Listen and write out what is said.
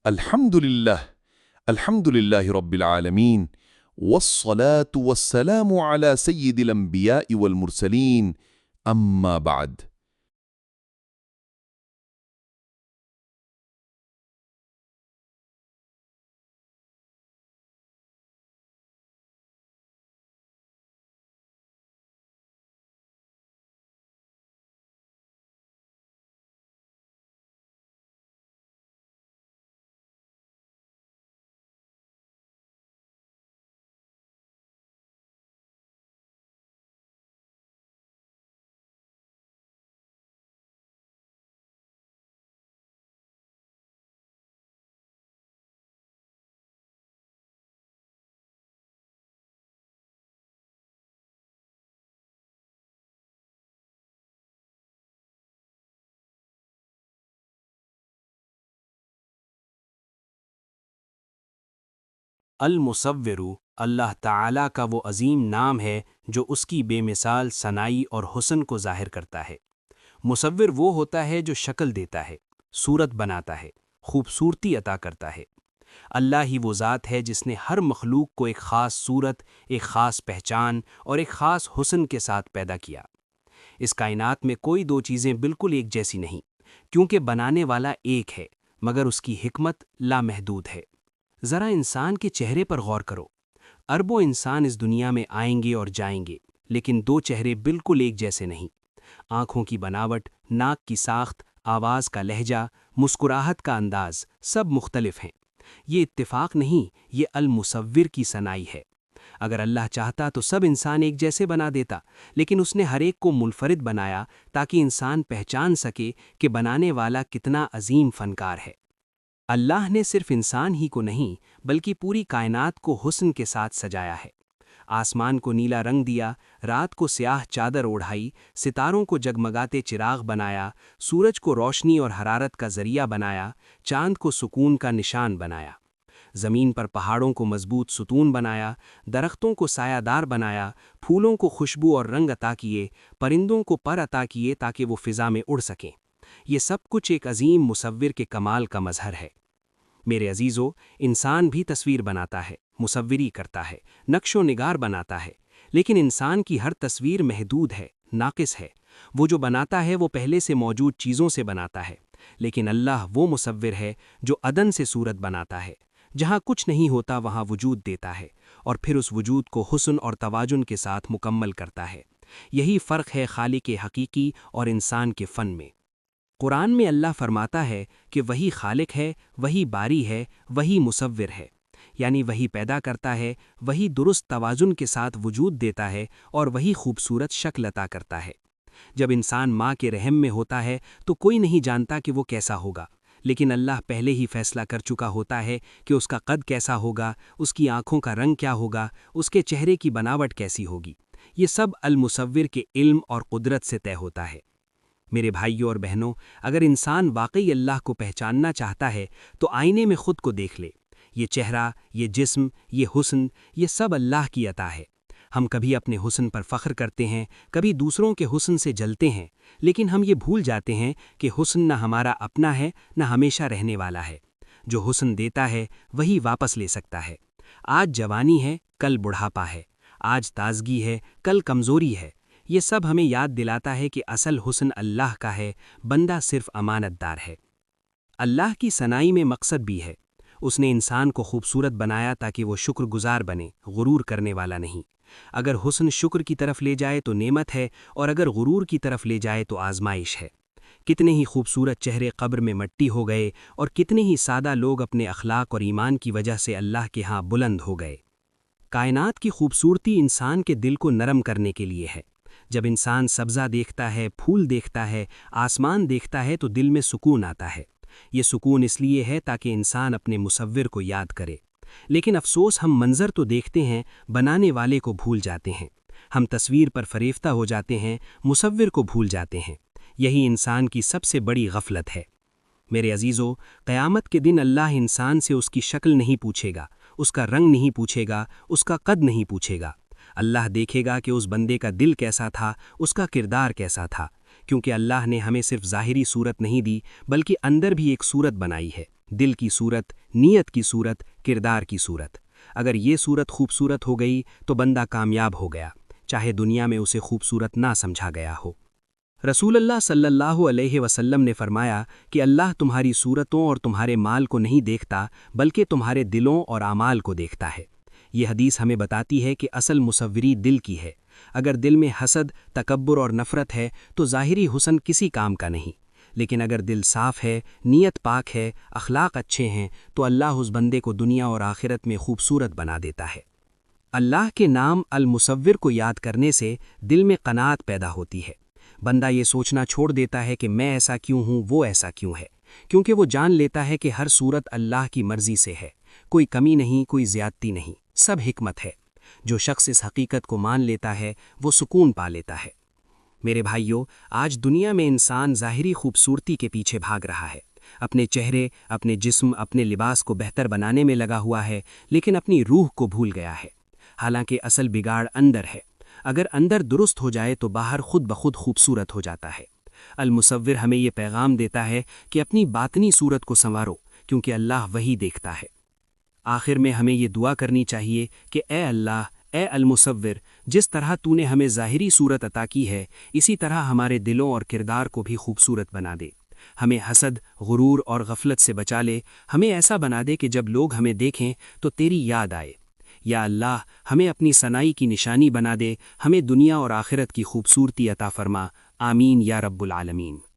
الحمد لله رب العالمين والصلاة والسلام على سيد الأنبياء والمرسلين أما بعد. المصور اللہ تعالیٰ کا وہ عظیم نام ہے جو اس کی بے مثال ثنائی اور حسن کو ظاہر کرتا ہے۔ مصور وہ ہوتا ہے جو شکل دیتا ہے، صورت بناتا ہے، خوبصورتی عطا کرتا ہے۔ اللہ ہی وہ ذات ہے جس نے ہر مخلوق کو ایک خاص صورت، ایک خاص پہچان اور ایک خاص حسن کے ساتھ پیدا کیا۔ اس کائنات میں کوئی دو چیزیں بالکل ایک جیسی نہیں، کیونکہ بنانے والا ایک ہے، مگر اس کی حکمت لامحدود ہے۔ ذرا انسان کے چہرے پر غور کرو۔ اربوں انسان اس دنیا میں آئیں گے اور جائیں گے، لیکن دو چہرے بالکل ایک جیسے نہیں۔ آنکھوں کی بناوٹ، ناک کی ساخت، آواز کا لہجہ، مسکراہٹ کا انداز سب مختلف ہیں۔ یہ اتفاق نہیں، یہ المصور کی صنائی ہے۔ اگر اللہ چاہتا تو سب انسان ایک جیسے بنا دیتا، لیکن اس نے ہر ایک کو منفرد بنایا تاکہ انسان پہچان سکے کہ بنانے والا کتنا عظیم فنکار ہے۔ اللہ نے صرف انسان ہی کو نہیں بلکہ پوری کائنات کو حسن کے ساتھ سجایا ہے۔ آسمان کو نیلا رنگ دیا، رات کو سیاہ چادر اوڑھائی، ستاروں کو جگمگاتے چراغ بنایا، سورج کو روشنی اور حرارت کا ذریعہ بنایا، چاند کو سکون کا نشان بنایا۔ زمین پر پہاڑوں کو مضبوط ستون بنایا، درختوں کو سایہ دار بنایا، پھولوں کو خوشبو اور رنگ عطا کیے، پرندوں کو پر عطا کیے تاکہ وہ فضا میں اڑ سکیں۔ یہ سب کچھ ایک عظیم مصور کے کمال کا مظہر ہے۔ میرے عزیزو، انسان بھی تصویر بناتا ہے، مصوری کرتا ہے، نقش و نگار بناتا ہے، لیکن انسان کی ہر تصویر محدود ہے، ناقص ہے۔ وہ جو بناتا ہے وہ پہلے سے موجود چیزوں سے بناتا ہے، لیکن اللہ وہ مصور ہے جو عدن سے صورت بناتا ہے۔ جہاں کچھ نہیں ہوتا وہاں وجود دیتا ہے، اور پھر اس وجود کو حسن اور توازن کے ساتھ مکمل کرتا ہے۔ یہی فرق ہے خالق حقیقی اور انسان کے فن میں۔ قرآن میں اللہ فرماتا ہے کہ وہی خالق ہے، وہی باری ہے، وہی مصور ہے، یعنی وہی پیدا کرتا ہے، وہی درست توازن کے ساتھ وجود دیتا ہے اور وہی خوبصورت شکل عطا کرتا ہے۔ جب انسان ماں کے رحم میں ہوتا ہے تو کوئی نہیں جانتا کہ وہ کیسا ہوگا، لیکن اللہ پہلے ہی فیصلہ کر چکا ہوتا ہے کہ اس کا قد کیسا ہوگا، اس کی آنکھوں کا رنگ کیا ہوگا، اس کے چہرے کی بناوٹ کیسی ہوگی۔ یہ سب المصور کے علم اور قدرت سے طے ہوتا ہے۔ میرے بھائیوں اور بہنوں، اگر انسان واقعی اللہ کو پہچاننا چاہتا ہے تو آئینے میں خود کو دیکھ لے۔ یہ چہرہ، یہ جسم، یہ حسن، یہ سب اللہ کی عطا ہے۔ ہم کبھی اپنے حسن پر فخر کرتے ہیں، کبھی دوسروں کے حسن سے جلتے ہیں، لیکن ہم یہ بھول جاتے ہیں کہ حسن نہ ہمارا اپنا ہے نہ ہمیشہ رہنے والا ہے۔ جو حسن دیتا ہے وہی واپس لے سکتا ہے۔ آج جوانی ہے، کل بڑھاپا ہے، آج تازگی ہے، کل کمزوری ہے۔ یہ سب ہمیں یاد دلاتا ہے کہ اصل حسن اللہ کا ہے، بندہ صرف امانت دار ہے۔ اللہ کی صنائی میں مقصد بھی ہے۔ اس نے انسان کو خوبصورت بنایا تاکہ وہ شکر گزار بنے، غرور کرنے والا نہیں۔ اگر حسن شکر کی طرف لے جائے تو نعمت ہے، اور اگر غرور کی طرف لے جائے تو آزمائش ہے۔ کتنے ہی خوبصورت چہرے قبر میں مٹی ہو گئے، اور کتنے ہی سادہ لوگ اپنے اخلاق اور ایمان کی وجہ سے اللہ کے ہاں بلند ہو گئے۔ کائنات کی خوبصورتی انسان کے دل کو نرم کرنے کے لیے ہے۔ جب انسان سبزہ دیکھتا ہے، پھول دیکھتا ہے، آسمان دیکھتا ہے تو دل میں سکون آتا ہے۔ یہ سکون اس لیے ہے تاکہ انسان اپنے مصور کو یاد کرے۔ لیکن افسوس، ہم منظر تو دیکھتے ہیں، بنانے والے کو بھول جاتے ہیں۔ ہم تصویر پر فریفتہ ہو جاتے ہیں، مصور کو بھول جاتے ہیں۔ یہی انسان کی سب سے بڑی غفلت ہے۔ میرے عزیزو، قیامت کے دن اللہ انسان سے اس کی شکل نہیں پوچھے گا، اس کا رنگ نہیں پوچھے گا، اس کا قد نہیں پوچھے گا۔ اللہ دیکھے گا کہ اس بندے کا دل کیسا تھا، اس کا کردار کیسا تھا، کیونکہ اللہ نے ہمیں صرف ظاہری صورت نہیں دی بلکہ اندر بھی ایک صورت بنائی ہے، دل کی صورت، نیت کی صورت، کردار کی صورت۔ اگر یہ صورت خوبصورت ہو گئی تو بندہ کامیاب ہو گیا، چاہے دنیا میں اسے خوبصورت نہ سمجھا گیا ہو۔ رسول اللہ صلی اللہ علیہ وسلم نے فرمایا کہ اللہ تمہاری صورتوں اور تمہارے مال کو نہیں دیکھتا بلکہ تمہارے دلوں اور اعمال کو دیکھتا ہے۔ یہ حدیث ہمیں بتاتی ہے کہ اصل مصوری دل کی ہے۔ اگر دل میں حسد، تکبر اور نفرت ہے تو ظاہری حسن کسی کام کا نہیں، لیکن اگر دل صاف ہے، نیت پاک ہے، اخلاق اچھے ہیں تو اللہ اس بندے کو دنیا اور آخرت میں خوبصورت بنا دیتا ہے۔ اللہ کے نام المصور کو یاد کرنے سے دل میں قناعت پیدا ہوتی ہے۔ بندہ یہ سوچنا چھوڑ دیتا ہے کہ میں ایسا کیوں ہوں، وہ ایسا کیوں ہے، کیونکہ وہ جان لیتا ہے کہ ہر صورت اللہ کی مرضی سے ہے، کوئی کمی نہیں، کوئی زیادتی نہیں، سب حکمت ہے۔ جو شخص اس حقیقت کو مان لیتا ہے وہ سکون پا لیتا ہے۔ میرے بھائیوں، آج دنیا میں انسان ظاہری خوبصورتی کے پیچھے بھاگ رہا ہے، اپنے چہرے، اپنے جسم، اپنے لباس کو بہتر بنانے میں لگا ہوا ہے، لیکن اپنی روح کو بھول گیا ہے۔ حالانکہ اصل بگاڑ اندر ہے۔ اگر اندر درست ہو جائے تو باہر خود بخود خوبصورت ہو جاتا ہے۔ المصور ہمیں یہ پیغام دیتا ہے کہ اپنی باطنی صورت کو سنوارو، کیونکہ اللہ وہی دیکھتا ہے۔ آخر میں ہمیں یہ دعا کرنی چاہیے کہ اے اللہ، اے المصور، جس طرح تو نے ہمیں ظاہری صورت عطا کی ہے، اسی طرح ہمارے دلوں اور کردار کو بھی خوبصورت بنا دے۔ ہمیں حسد، غرور اور غفلت سے بچا لے، ہمیں ایسا بنا دے کہ جب لوگ ہمیں دیکھیں تو تیری یاد آئے۔ یا اللہ، ہمیں اپنی ثنائی کی نشانی بنا دے، ہمیں دنیا اور آخرت کی خوبصورتی عطا فرما۔ آمین یا رب العالمین۔